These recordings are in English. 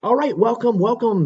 All right, welcome.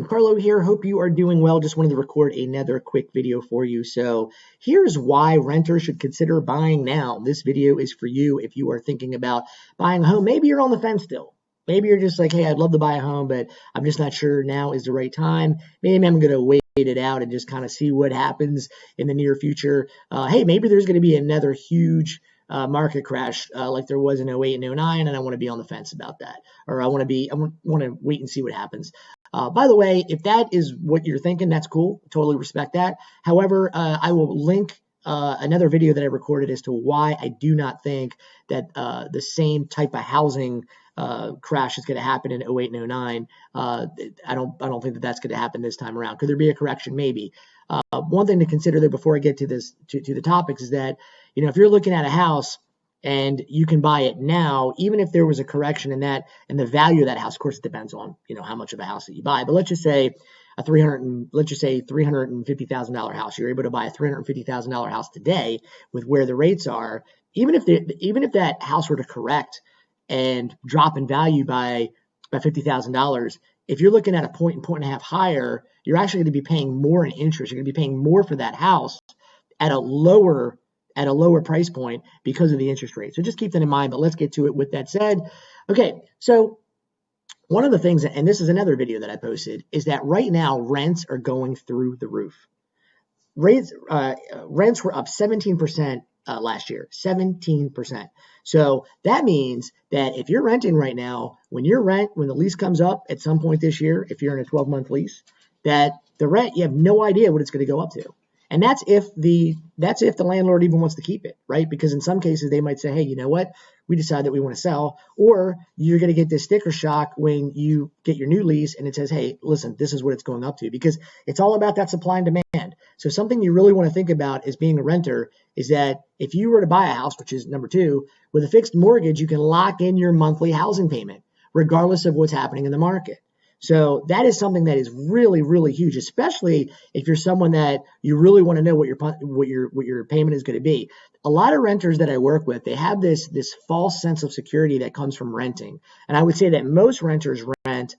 Carlo here. Hope you are doing well. Just wanted to record another quick video for you. So here's why renters should consider buying now. This video is for you if you are thinking about buying a home. Maybe you're on the fence still. Maybe you're just like, hey, I'd love to buy a home, but I'm just not sure now is the right time. Maybe I'm going to wait it out and just kind of see what happens in the near future. Hey, maybe there's going to be another huge market crash like there was in '08 and '09, and I want to be on the fence about that, or I want to wait and see what happens. By the way, if that is what you're thinking, that's cool. Totally respect that. However, I will link another video that I recorded as to why I do not think that the same type of housing crash is going to happen in '08 and '09. I don't think that that's going to happen this time around. Could there be a correction? Maybe. One thing to consider though before I get to this to the topics is that if you're looking at a house and you can buy it now, even if there was a correction in that and the value of that house, of course, it depends on how much of a house that you buy. But let's just say $350,000 house, you're able to buy a $350,000 house today with where the rates are. Even if that house were to correct and drop in value by $50,000, if you're looking at a point and a half higher, you're actually going to be paying more in interest. You're going to be paying more for that house at a lower price point because of the interest rate. So just keep that in mind, but let's get to it. With that said, okay, so one of the things, and this is another video that I posted, is that right now rents are going through the roof. Rents were up 17% last year, 17%. So that means that if you're renting right now, when the lease comes up at some point this year, if you're in a 12-month lease, that the rent, you have no idea what it's going to go up to. And that's if the landlord even wants to keep it, right? Because in some cases they might say, hey, you know what? We decide that we want to sell, or you're going to get this sticker shock when you get your new lease and it says, hey, listen, this is what it's going up to, because it's all about that supply and demand. So something you really want to think about as being a renter is that if you were to buy a house, which is number two, with a fixed mortgage, you can lock in your monthly housing payment regardless of what's happening in the market. So that is something that is really, really huge, especially if you're someone that you really want to know what your payment is going to be. A lot of renters that I work with, they have this false sense of security that comes from renting, and I would say that most renters rent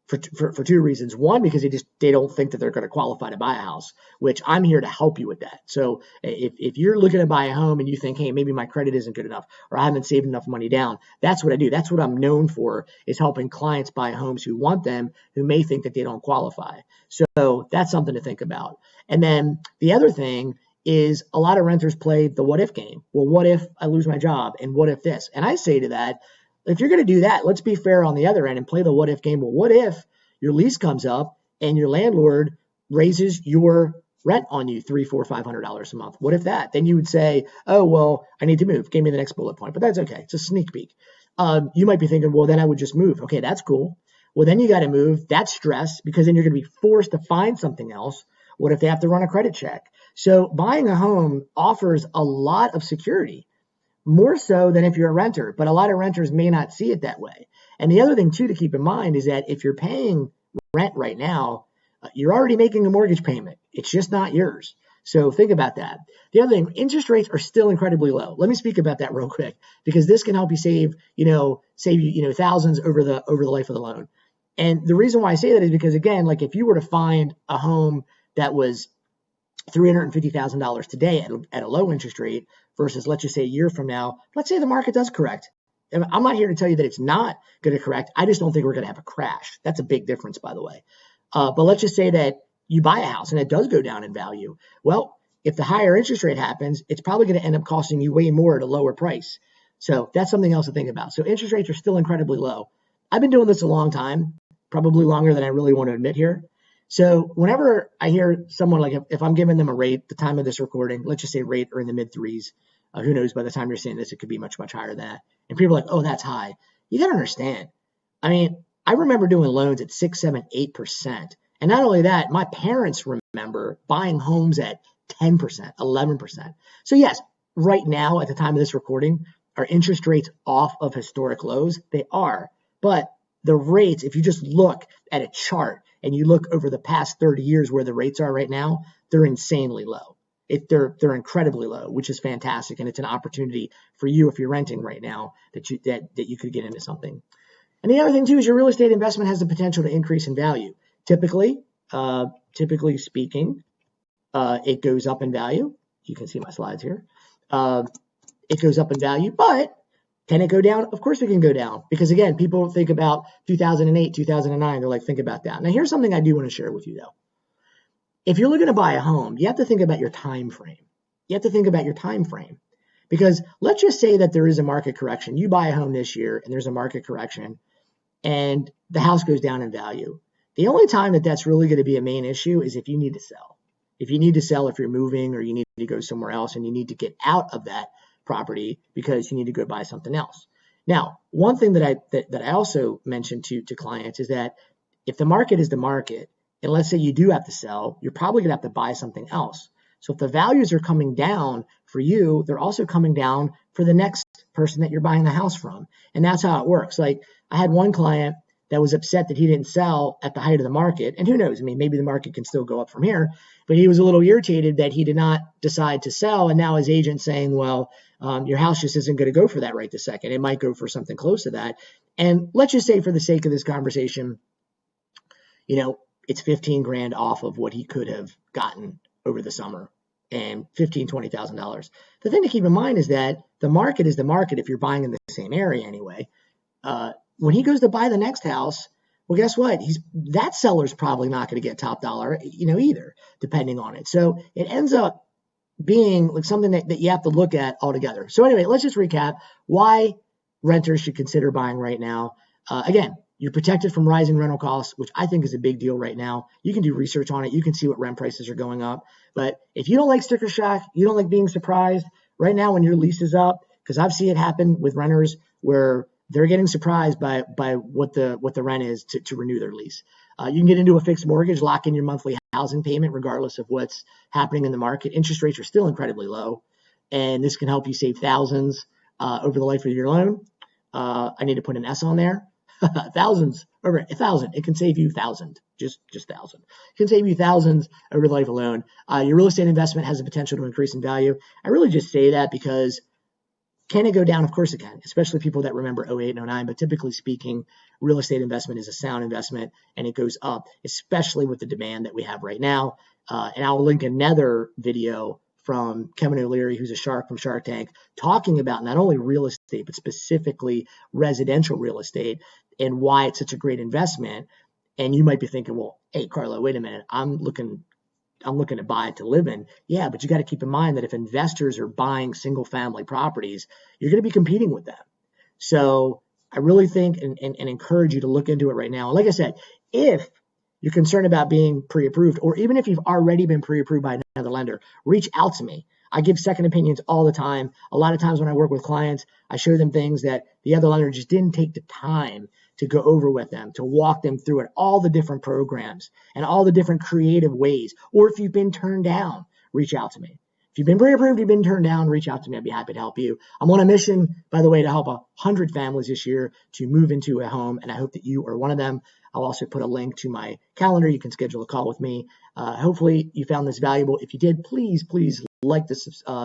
for two reasons. One, because they don't think that they're going to qualify to buy a house, which I'm here to help you with that. So if you're looking to buy a home and you think, hey, maybe my credit isn't good enough, or I haven't saved enough money down, that's what I do. That's what I'm known for, is helping clients buy homes who want them, who may think that they don't qualify. So that's something to think about. And then the other thing is, a lot of renters play the what if game. Well, what if I lose my job, and what if this? And I say to that, if you're going to do that, let's be fair on the other end and play the what if game. Well, what if your lease comes up and your landlord raises your rent on you $300, $400, $500 a month? What if that? Then you would say, oh, well, I need to move. Give me the next bullet point. But that's okay. It's a sneak peek. You might be thinking, well, then I would just move. Okay, that's cool. Well, then you got to move. That's stress, because then you're going to be forced to find something else. What if they have to run a credit check? So buying a home offers a lot of security, more so than if you're a renter, but a lot of renters may not see it that way. And the other thing too to keep in mind is that if you're paying rent right now, you're already making a mortgage payment. It's just not yours. So think about that. The other thing, interest rates are still incredibly low. Let me speak about that real quick, because this can help you save thousands over the life of the loan. And the reason why I say that is because, again, like if you were to find a home that was $350,000 today at a low interest rate versus, let's just say, a year from now, let's say the market does correct. And I'm not here to tell you that it's not going to correct. I just don't think we're going to have a crash. That's a big difference, by the way. But let's just say that you buy a house and it does go down in value. Well, if the higher interest rate happens, it's probably going to end up costing you way more at a lower price. So that's something else to think about. So interest rates are still incredibly low. I've been doing this a long time, probably longer than I really want to admit here. So whenever I hear someone, like if I'm giving them a rate, the time of this recording, let's just say rate are in the mid threes. Who knows, by the time you're seeing this, it could be much, much higher than that. And people are like, oh, that's high. You got to understand. I mean, I remember doing loans at 6, 7, 8%. And not only that, my parents remember buying homes at 10%, 11%. So yes, right now at the time of this recording, are interest rates off of historic lows? They are. But the rates, if you just look at a chart and you look over the past 30 years where the rates are right now, they're insanely low. They're incredibly low, which is fantastic, and it's an opportunity for you if you're renting right now that you could get into something. And the other thing too is your real estate investment has the potential to increase in value. Typically speaking, it goes up in value. You can see my slides here. It goes up in value, but can it go down? Of course it can go down, because again, people think about 2008, 2009. They're like, think about that. Now here's something I do want to share with you though. If you're looking to buy a home, you have to think about your time frame. You have to think about your time frame, because let's just say that there is a market correction. You buy a home this year and there's a market correction and the house goes down in value. The only time that that's really going to be a main issue is if you need to sell. If you need to sell, if you're moving or you need to go somewhere else and you need to get out of that property because you need to go buy something else. Now, one thing that I also mentioned to clients is that if the market is the market, and let's say you do have to sell, you're probably going to have to buy something else. So if the values are coming down for you, they're also coming down for the next person that you're buying the house from. And that's how it works. Like I had one client that was upset that he didn't sell at the height of the market. And who knows? I mean, maybe the market can still go up from here, but he was a little irritated that he did not decide to sell. And now his agent's saying, well, your house just isn't going to go for that right this second. It might go for something close to that. And let's just say for the sake of this conversation, it's 15 grand off of what he could have gotten over the summer, and $20,000. The thing to keep in mind is that the market is the market if you're buying in the same area anyway. When he goes to buy the next house, well, guess what? That seller's probably not going to get top dollar, either, depending on it. So it ends up being like something that you have to look at altogether. So anyway, let's just recap why renters should consider buying right now. Again, you're protected from rising rental costs, which I think is a big deal right now. You can do research on it. You can see what rent prices are going up. But if you don't like sticker shock, you don't like being surprised, right now when your lease is up, because I've seen it happen with renters where they're getting surprised by what the rent is to renew their lease. You can get into a fixed mortgage, lock in your monthly housing payment regardless of what's happening in the market. Interest rates are still incredibly low, and this can help you save thousands over the life of your loan. I need to put an S on there. Thousands over 1,000. It can save you thousands, just 1,000. It can save you thousands over the life alone. Your real estate investment has the potential to increase in value. I really just say that because can it go down? Of course it can, especially people that remember 08 and 09. But typically speaking, real estate investment is a sound investment and it goes up, especially with the demand that we have right now. And I'll link another video from Kevin O'Leary, who's a shark from Shark Tank, talking about not only real estate, but specifically residential real estate and why it's such a great investment. And you might be thinking, well, hey, Carlo, wait a minute. I'm looking to buy it to live in. Yeah, but you got to keep in mind that if investors are buying single family properties, you're going to be competing with them. So I really think and encourage you to look into it right now. And like I said, if you're concerned about being pre-approved, or even if you've already been pre-approved by another lender, reach out to me. I give second opinions all the time. A lot of times when I work with clients, I show them things that the other lender just didn't take the time to go over with them, to walk them through it, all the different programs and all the different creative ways. Or if you've been turned down, reach out to me. If you've been pre-approved, you've been turned down, reach out to me. I'd be happy to help you. I'm on a mission, by the way, to help 100 families this year to move into a home, and I hope that you are one of them. I'll also put a link to my calendar. You can schedule a call with me. Hopefully you found this valuable. If you did, please like the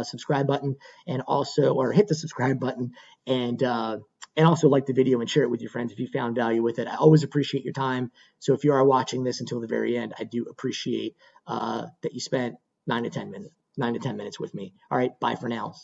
subscribe button or hit the subscribe button and also like the video and share it with your friends if you found value with it. I always appreciate your time. So if you are watching this until the very end, I do appreciate that you spent 9 to 10 minutes with me. All right, bye for now.